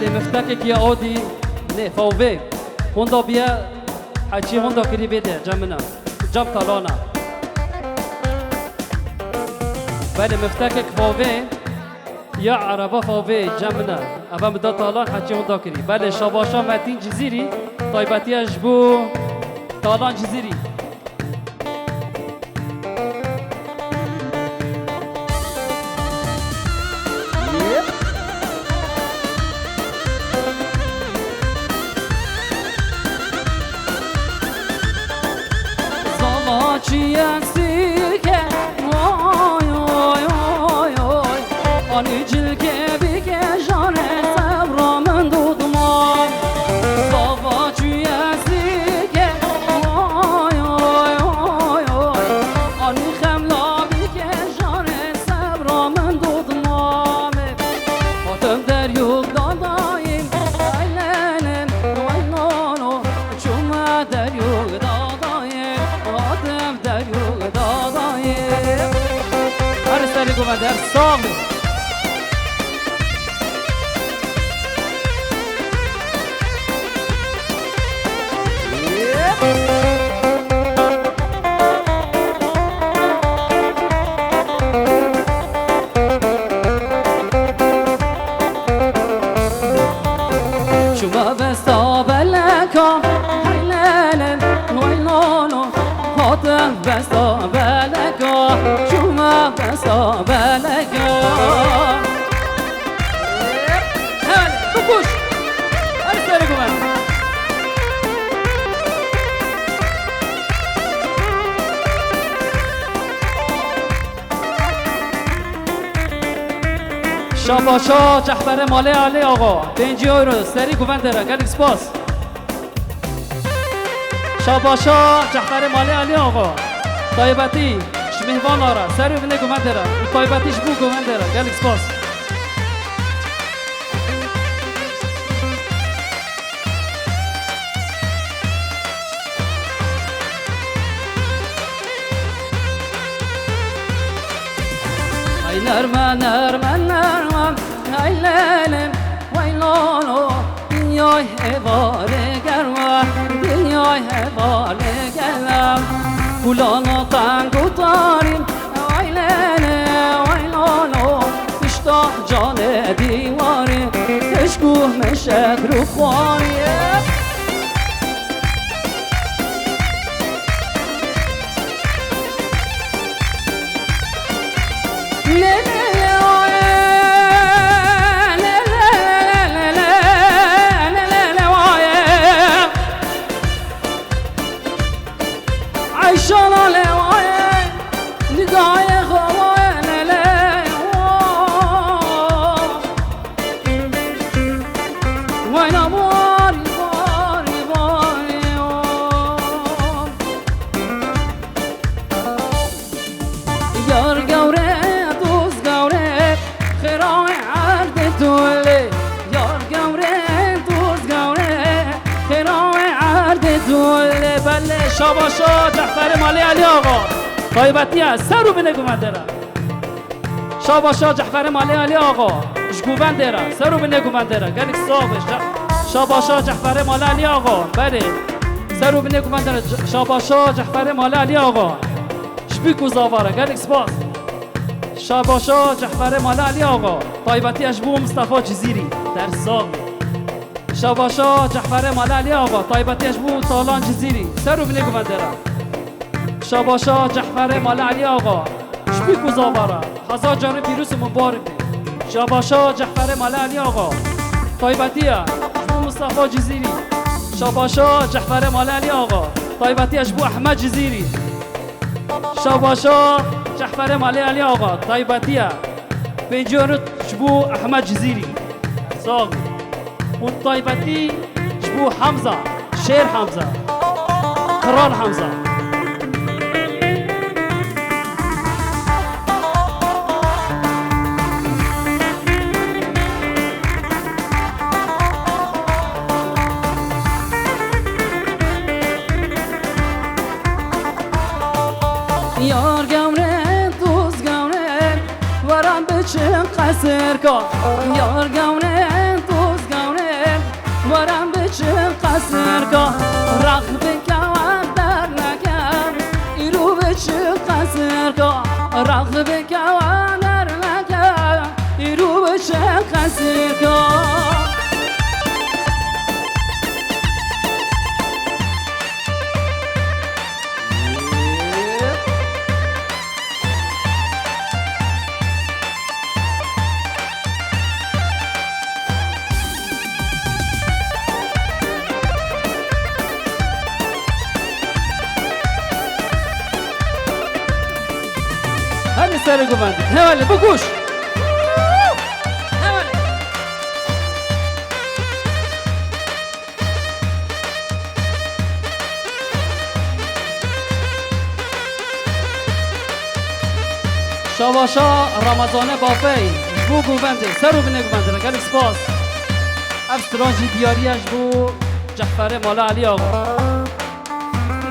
بله مفتكك يا أودي نه فوفي هوندا بيا حكي هوندا كري بيده جمنا جم طلانا بله مفتكك فوفي يا عربة فوفي جمنا أبا مدا طالان حكي هوندا كري بله شاباشا متين جزيري طيبتي أجبو طالان جزيري Çiyen sirke oy oy oy oy Ani cilke bike jane sabramın dudman Sava çiyen sirke oy oy oy oy Ani xemla bike jane sabramın dudman Hatem der yok dadayım aylenem oy no no Çuma der yok dadayım Hatem der yok dadayım Her seni güvender sağlı Şuma besta beleka haylenem noy no no Hatem besta beleka Şuma besta beleka Hadi tukuş Hadi söyle güven شاباشا جحفر مالی علی آقا 5 یورو سری گوون داره گلیک سپاس شاباشا جحفر مالی علی آقا طایبتی شمیهوان آره سری بینه گوون داره طایبتیش بو گوون داره گلیک سپاس ای نرمن نرمن نرمن ای للم وای لالو دنیای حواله گرم دنیای حواله گرم کلانا تنگ و تاریم وای للم وای لالو اشتاق جان دیواره کشکوه مشک رو خواره شاباشا جحفر مالی علی آقا طایبتی است سر رو بینه گوون داره شاباشا جحفر مالی علی آقا جگوون داره سر رو بینه گوون داره گلیک صابش شاباشا جحفر مالی علی آقا بله سر رو بینه گوون داره شاباشا جحفر مالی علی آقا شبیکو زاواره گلیک سپاس شاباشا جحفر مالی علی آقا طایبتی اجبو مصطفی جزیری در ساق شاباشا جحفر مالی علی آقا طایبتی اجبو طالان جزیری سر رو بینه گوون داره شاباشا جحفر مالی علی آقا شبیکو زاواره هزار جان پیروز مبارک شاباشا جحفر مالی علی آقا طایبتی اجبو مصطفی جزیری شاباشا جحفر مالی علی آقا طایبتی اجبو احمد جزیری شاباشا جحفر مالی علی آقا طایبتی پنجور جبو احمد جزیری ساق اون طایبتی جبو حمزه شیر حمزه قرار حمزه یار گونه دوست گونه ورم بچم قصر کن یار گونه دوست گونه که رغب کوان در نکم ایرو بچه قصر که رغب کوان در نکم ایرو بچه قصر که هنی سر گومندی هوالی بگوش هوالی شاباشا رمضان بافی بو گومندی سر رو بینه گومندی نگل سپاس افسترانجی دیاریش بو جعفر مولا علی آقا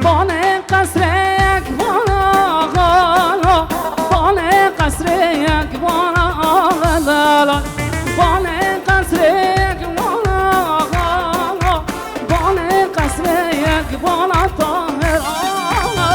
بانه قصر یک بالا آقا بانه قصر یک بالا آقا دلال بانه قصر یک بالا آقا بانه قصر یک بالا طاهر آقا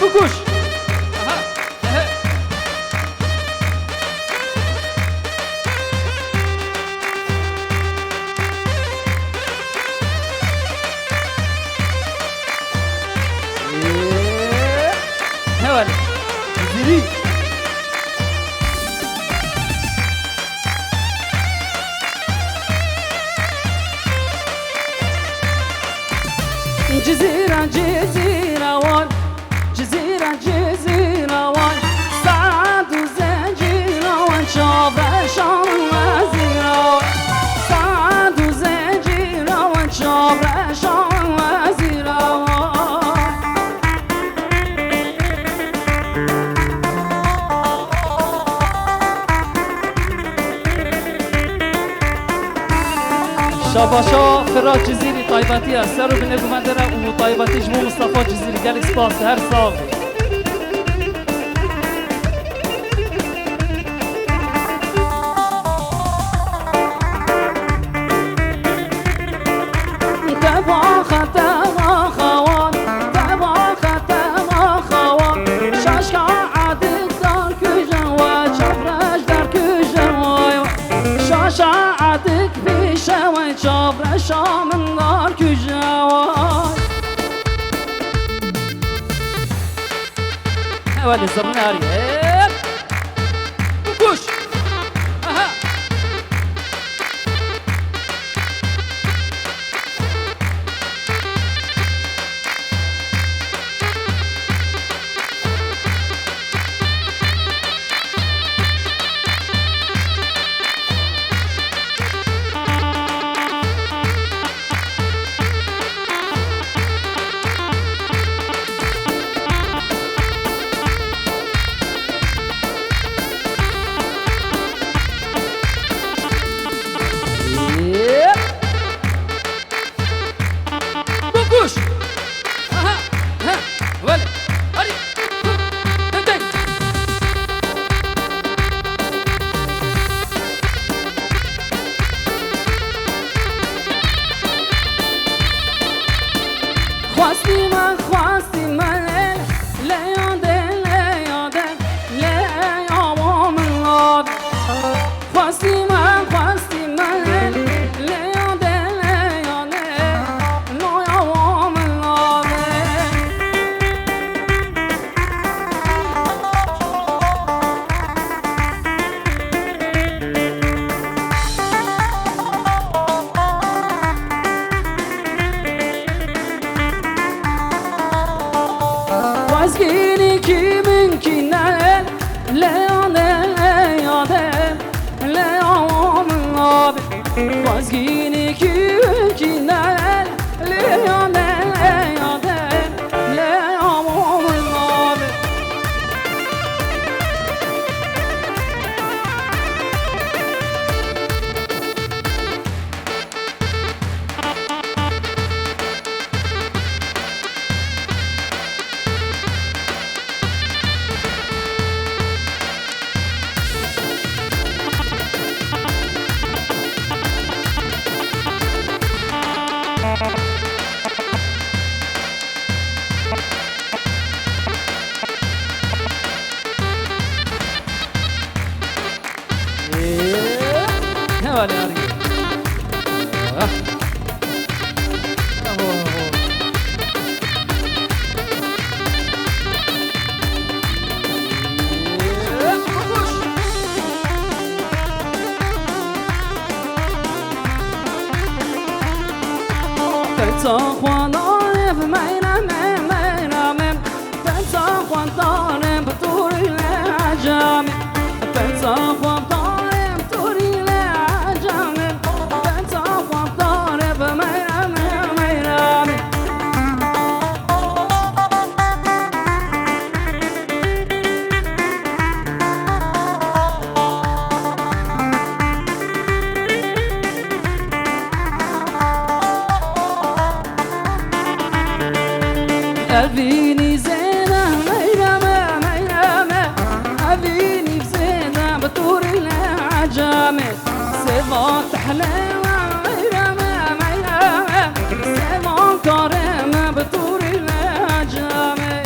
بگوش هوالی زیری جزيرة جزيرة وان جزيرة جزيرة وان سعد وزنجيرة وان شوف شام وزيرة سعد وزنجيرة وان شوف شام وزيرة شاباشا فراد جزیری طایباتی است سر رو بینه گومندره و طایباتیش مو مصطفی جزیری گل سپاس هر ساقی شاعتك في شوي شابر شام النار كجواي هوالي الزرناري بكوش اها Mazgini ki nel Leyane yade Leyamul mavi هوالي أرجع أبيني زينة ميرامة ميرامة أبيني بزينة بطور العجامة سيفات حلاوة ميرامة ميرامة سيفات كرامة بطور العجامة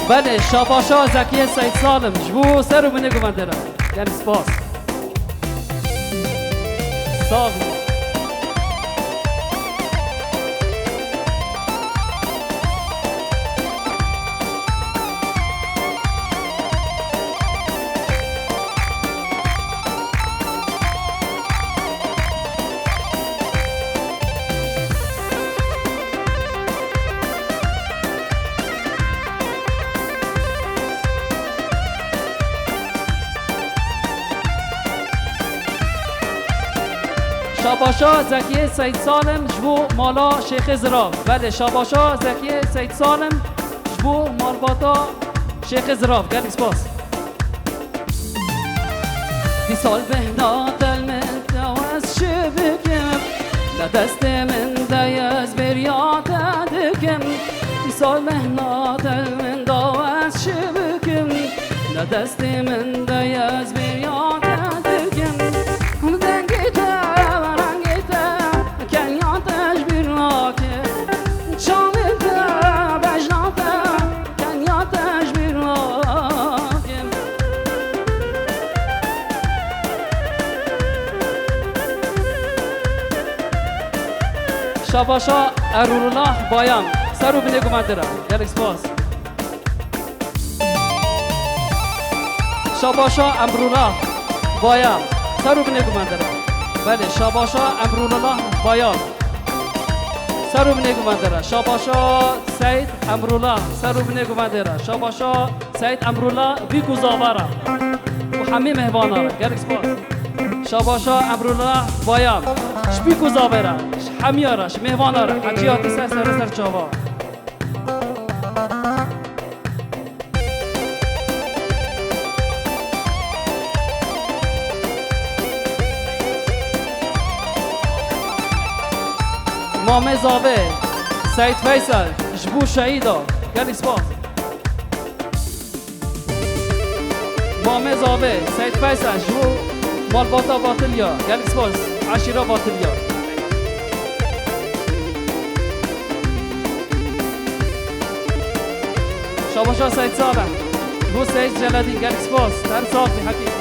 بله شاباشا زكیه سید سالم جبو سر و بنگو من درم یعنی سپاس صاف شاباشا زکیه سید سالم جبو مالا شیخ زراف بله شاباشا زکیه سید سالم جبو مالباتا شیخ زراف گردی سپاس دی سال بهنات المنت از شبکم لدست من دیز بریات دکم دی سال بهنات المنت از شبکم لدست من دیز بریات دکم شاباشا ارورالله بایام سرو بنگو من درم گلک سپاس شاباشا امرالله بایام سرو بنگو من درم بله شاباشا امرالله بایام سرو بنگو من درم شاباشا سید امرالله سرو بنگو من درم شاباشا سید امرالله بیکو زاوارا و همه مهوانارا گلک سپاس شاباشا امرالله بایام شبیکو زاوارا همیارش مهواناره حجیات سر چاوا مامه زاوه سید فیصل جبو شهیدا گلی سپاس مامه زاوه سید فیصل جبو مالباتا باطلیا گلی سپاس عشیرا باطلیا شاباشا سید صالح بو سید جلدی گلک سپاس هر صافی حکیم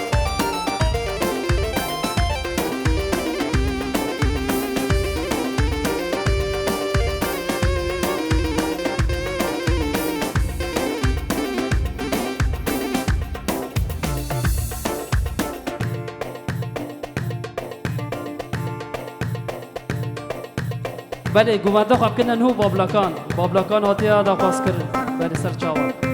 بله گوونده خواب کنن هو بابلاکان هاتیه دا پاس کرد بله سر چاوه